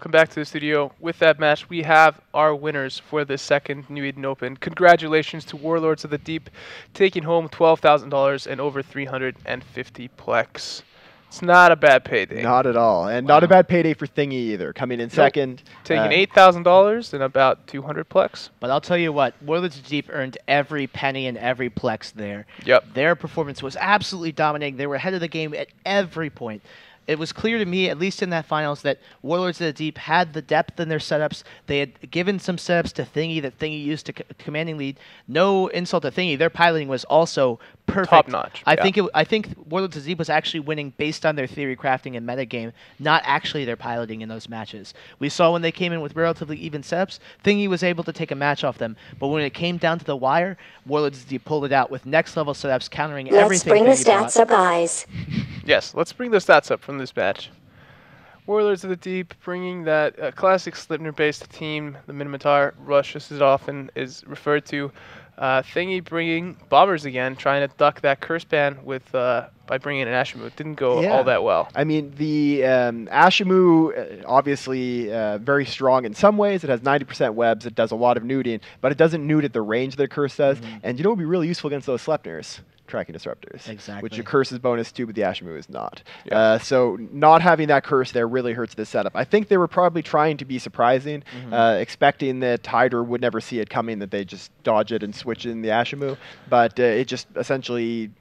welcome back to the studio. With that match, we have our winners for the second New Eden Open. Congratulations to Warlords of the Deep, taking home $12,000 and over 350 plex. It's not a bad payday. Not at all. And not a bad payday for Thingy either. Coming in second. Taking $8,000 and about 200 plex. But I'll tell you what, Warlords of the Deep earned every penny and every plex there. Yep. Their performance was absolutely dominating. They were ahead of the game at every point. It was clear to me, at least in that finals, that Warlords of the Deep had the depth in their setups. They had given some setups to Thingy that Thingy used to commanding lead. No insult to Thingy. Their piloting was also perfect. Top notch. I think Warlords of the Deep was actually winning based on their theory crafting and metagame, not actually their piloting in those matches. We saw when they came in with relatively even setups, Thingy was able to take a match off them. But when it came down to the wire, Warlords of the Deep pulled it out with next level setups, countering everything. Let's bring the stats up, guys. Yes, let's bring the stats up from this match. Warlords of the Deep bringing that classic Slipner-based team, the Minotaur Rush, as it often is referred to. Thingy bringing Bombers again, trying to duck that curse ban with by bringing in an Ashimu. It didn't go all that well. I mean, the Ashimu, obviously very strong in some ways. It has 90% webs. It does a lot of nuding, but it doesn't nude at the range that curse does. And you know what would be really useful against those Slepners? Tracking disruptors, which your curse is bonus to, but the Ashimu is not. So not having that curse there really hurts this setup. I think they were probably trying to be surprising, expecting that Hydra would never see it coming, that they just dodge it and switch in the Ashimu, but it just essentially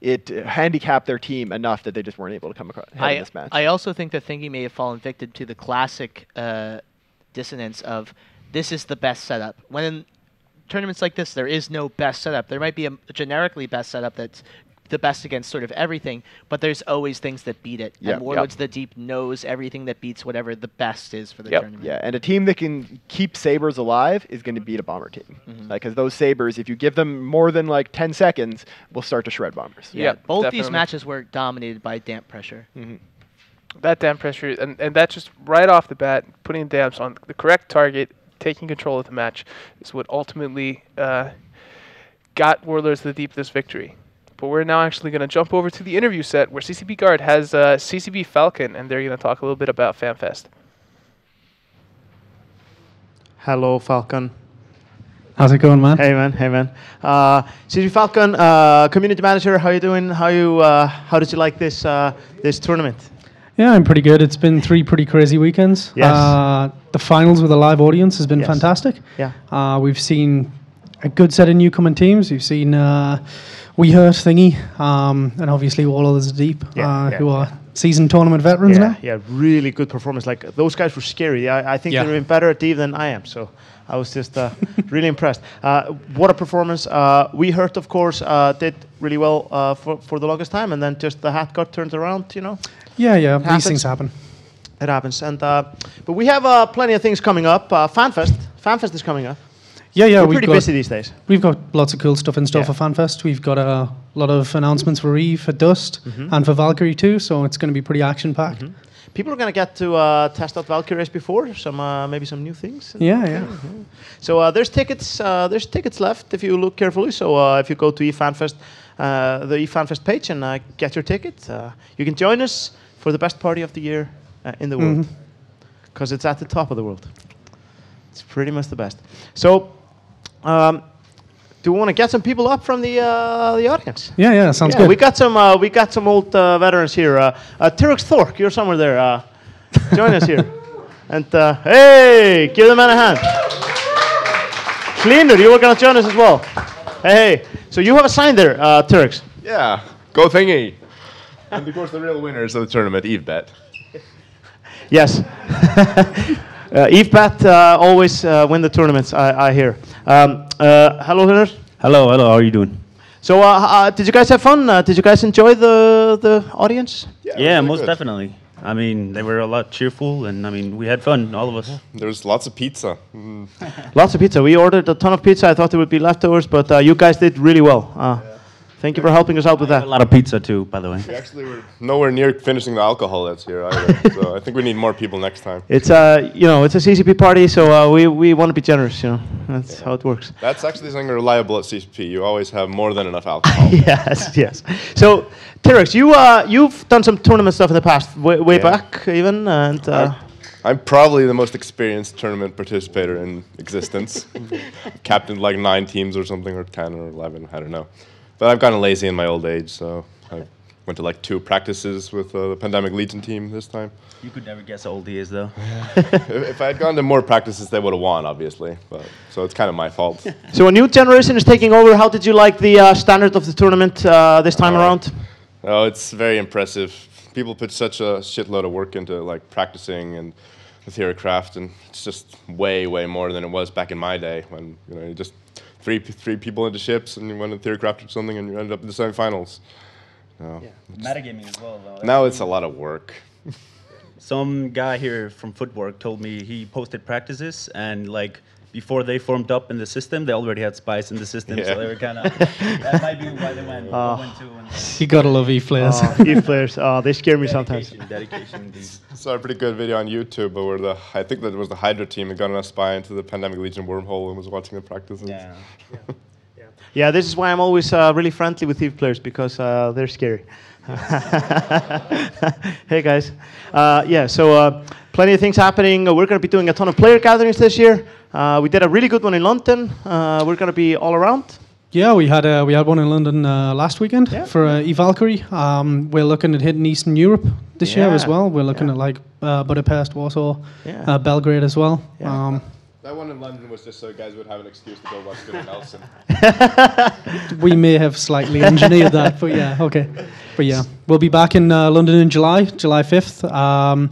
it handicapped their team enough that they just weren't able to come across in this match. I also think that Thingy may have fallen victim to the classic dissonance of this is the best setup. When in tournaments like this, there is no best setup. There might be a generically best setup that's the best against sort of everything, but there's always things that beat it. And Warlords of the Deep knows everything that beats whatever the best is for the tournament. Yeah, and a team that can keep Sabres alive is going to beat a Bomber team. Because those Sabres, if you give them more than like 10 seconds, will start to shred Bombers. Yeah, both these matches were dominated by damp pressure. That damp pressure, and that just right off the bat, putting damps on the correct target, taking control of the match is what ultimately got Warlords of the Deep this victory. But we're now actually going to jump over to the interview set where CCB Guard has CCB Falcon, and they're going to talk a little bit about FanFest. Hello, Falcon. How's it going, man? Hey, man. Hey, man. CCB Falcon, community manager. How you doing? How did you like this this tournament? Yeah, I'm pretty good. It's been 3 pretty crazy weekends. Yes. The finals with a live audience has been fantastic. Yeah. We've seen a good set of newcomer teams. We've seen We Hurt Thingy, and obviously Warlords of the Deep, who are seasoned tournament veterans now. Yeah, really good performance. Like those guys were scary. I think they're even better at Deep than I am. So I was just really impressed. What a performance. We Hurt, of course, did really well for the longest time, and then just the hat got turned around, you know. Yeah, these things happen. It happens, and but we have plenty of things coming up. FanFest is coming up. Yeah, we're pretty busy these days. We've got lots of cool stuff in store for FanFest. We've got a lot of announcements for Eve, for Dust, and for Valkyrie too. So it's going to be pretty action-packed. People are going to get to test out Valkyries before maybe some new things. Yeah. So there's tickets. There's tickets left if you look carefully. So if you go to eFanFest, the eFanFest page, and get your ticket, you can join us for the best party of the year in the world, because it's at the top of the world. It's pretty much the best. So, do we want to get some people up from the audience? Yeah, sounds good. We got some old veterans here. Tyrix Thork, you're somewhere there. Join us here, and hey, give the man a hand. Cleaner, you were gonna join us as well. Hey, so you have a sign there, Tyrix. Yeah, go Thingy. And of course, the real winners of the tournament, EveBet. Yes. EveBet always win the tournaments, I hear. Hello, winners. Hello, how are you doing? So, did you guys have fun? Did you guys enjoy the audience? Yeah, most definitely. I mean, they were a lot cheerful, and I mean, we had fun, all of us. There was lots of pizza. Lots of pizza. We ordered a ton of pizza. I thought there would be leftovers, but you guys did really well. Thank you for helping us out with that. A lot of pizza too, by the way. We actually were nowhere near finishing the alcohol that's here either. So I think we need more people next time. It's it's a CCP party, so we want to be generous. That's how it works. That's actually something reliable at CCP. You always have more than enough alcohol. yes. So, Tyrix, you've done some tournament stuff in the past, way back even, and. I'm probably the most experienced tournament participator in existence. Captained like 9 teams or something, or 10 or 11, I don't know. But I've gotten lazy in my old age, so I went to like 2 practices with the Pandemic Legion team this time. You could never guess how old he is, though. If I had gone to more practices, they would have won, obviously. But so it's kind of my fault. So a new generation is taking over. How did you like the standard of the tournament this time around? Oh, it's very impressive. People put such a shitload of work into like practicing and the theory craft, and it's just way, way more than it was back in my day when you just three people into ships and you went to theory craft or something and you ended up in the semifinals. No, Metagaming as well, though. Now it's a lot of work. Some guy here from Footwork told me he posted practices, and like before they formed up in the system, they already had spies in the system, so they were kind of. That might be why they went 2. You gotta love Eve players. Eve players, they scare me sometimes. Dedication, indeed. Saw a pretty good video on YouTube where I think that it was the Hydra team that got a spy into the Pandemic Legion wormhole and was watching the practices. Yeah. Yeah, this is why I'm always really friendly with Eve players, because they're scary. Hey guys. So plenty of things happening. We're going to be doing a ton of player gatherings this year. We did a really good one in London. We're going to be all around. Yeah, we had one in London last weekend for Eve Valkyrie. We're looking at hitting Eastern Europe this year as well. We're looking at like Budapest, Warsaw, Belgrade as well. Yeah. That one in London was just so guys would have an excuse to go watch Good Nelson. We may have slightly engineered that, but yeah, okay. But yeah, we'll be back in London in July 5th.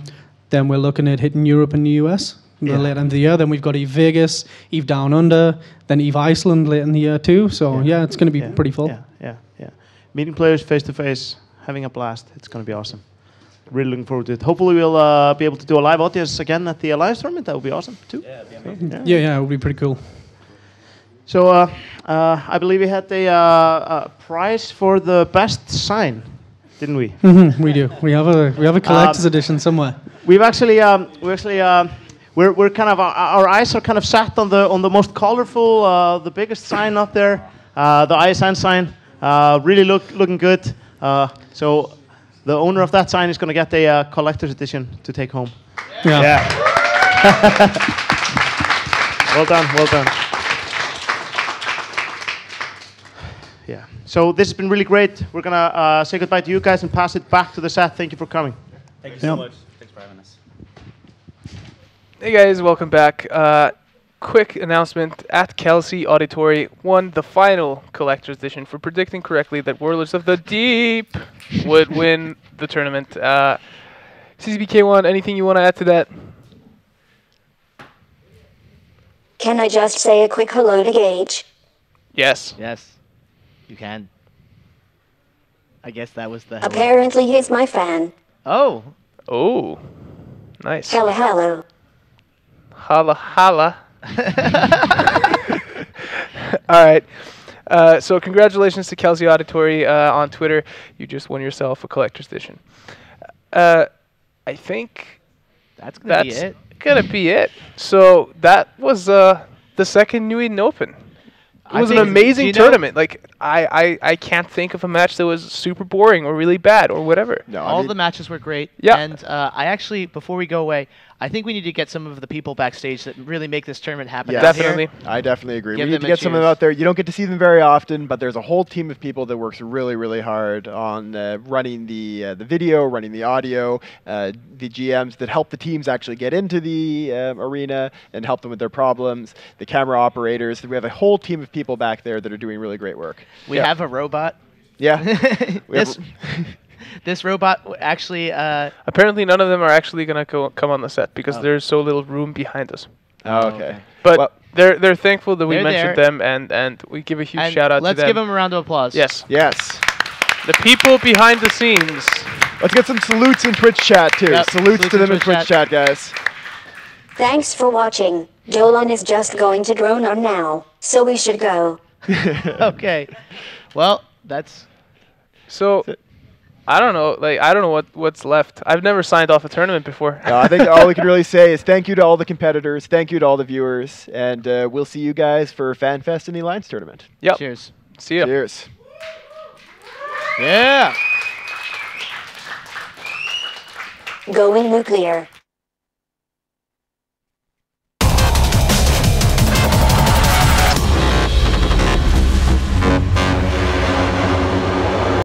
Then we're looking at hitting Europe and the US later in the year. Then we've got Eve Vegas, Eve Down Under, then Eve Iceland later in the year too. So yeah, it's going to be pretty full. Yeah. Meeting players face to face, having a blast. It's going to be awesome. Really looking forward to it. Hopefully we'll be able to do a live audience again at the Alliance tournament. That would be awesome too. Yeah, it'd be amazing. Yeah, it would be pretty cool. So I believe we had a prize for the best sign, didn't we? We do. We have a collector's edition somewhere. We're kind of our eyes are kind of set on the most colorful, the biggest sign up there, the ISN sign. Really looking good. So the owner of that sign is going to get a collector's edition to take home. Yeah. Well done. Yeah. So this has been really great. We're going to say goodbye to you guys and pass it back to the set. Thank you for coming. Thank you so much. Thanks for having us. Hey guys, welcome back. Quick announcement: at Kelsey Auditory won the final collector's edition for predicting correctly that Warlords of the Deep would win the tournament. CCBK1, anything you want to add to that? Can I just say a quick hello to Gage? Yes. Yes, you can. I guess that was the hello. Apparently he's my fan. Oh. Oh, nice. Hello, hello. Holla, holla. All right. So congratulations to Kelsey Auditory on Twitter. You just won yourself a collector's edition. I think that's gonna be it. So that was the second New Eden Open. It was an amazing tournament. Like I can't think of a match that was super boring or really bad or whatever. No, all the matches were great. Yeah. And I actually, before we go away, I think we need to get some of the people backstage that really make this tournament happen. Yeah, definitely. I definitely agree. Give We need them to a get some of them cheers. out there. You don't get to see them very often, but there's a whole team of people that works really, really hard on running the video, running the audio, the GMs that help the teams actually get into the arena and help them with their problems, the camera operators. We have a whole team of people back there that are doing really great work. We have a robot. Yeah. This robot actually... Apparently none of them are actually going to come on the set because there's so little room behind us. Oh, okay. But well, they're thankful that we they're mentioned them, and we give a huge shout out to them. Let's give them a round of applause. Yes. Yes. The people behind the scenes. Let's get some salutes in Twitch chat, too. Yep. Salutes to them in Twitch chat, guys. Thanks for watching. Dolan is just going to drone on now, so we should go. Okay. Well, that's... So... I don't know. I don't know what's left. I've never signed off a tournament before. I think all we can really say is thank you to all the competitors, thank you to all the viewers, and we'll see you guys for FanFest in the Alliance tournament. Yep. Cheers. See ya. Cheers. Yeah. Going nuclear.